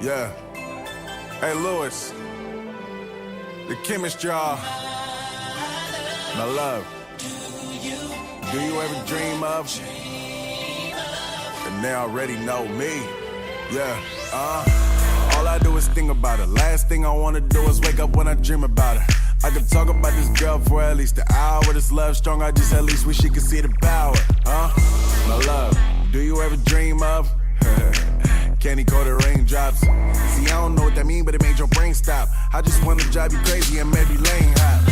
Yeah. Hey, Lewis. The chemistry, y'all. My love. Do you ever dream of? And they already know me. Yeah. All I do is think about her. Last thing I wanna do is wake up when I dream about her. I could talk about this girl for at least an hour. This love strong, I just at least wish she could see the power. My love. Do you ever dream of? Candy coated raindrops. See, I don't know what that mean, but it made your brain stop. I just wanna drive you crazy and maybe lane hop.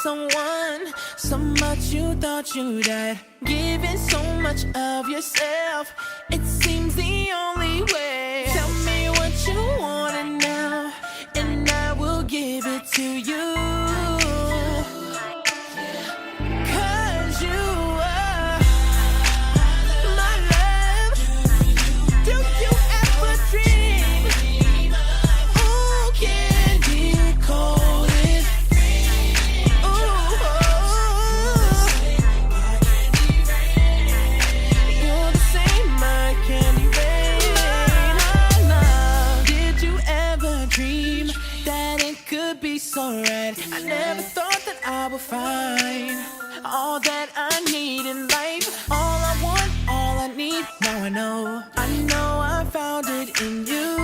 Someone so much you thought you died, giving so much of yourself. It seems the only way. Tell me what you want now, and I will give it to you. 'Cause you are my love. Do you ever dream? Oh, candy cold. Alright, I never thought that I would find all that I need in life. All I want, all I need, now I know I found it in you.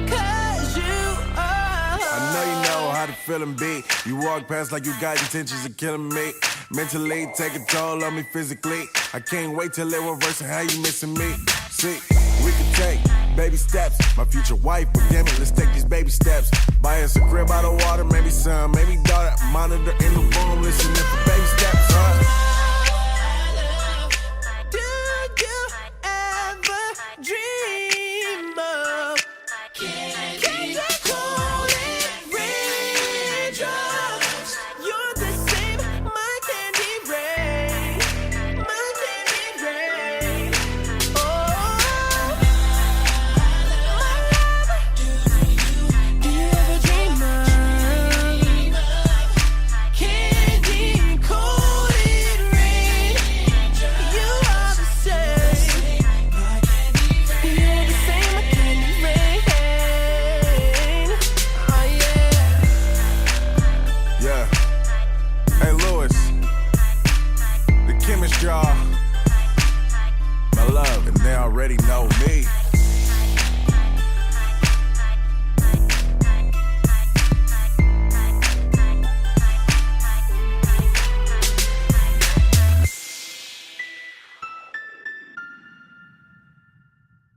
'Cause you are. I know you know how the feeling be. You walk past like you got intentions of killing me. Mentally, take a toll on me physically. I can't wait till it reverse and how you missing me. See, we can take baby steps. My future wife, but damn it, let's take these baby steps. Buy us a crib out of water, maybe son, maybe daughter. Monitor in the room, listening for baby steps, huh? Do you ever dream of candy cold raindrops? You're the same, my candy rain, my candy rain. Y'all, my love, and they already know me.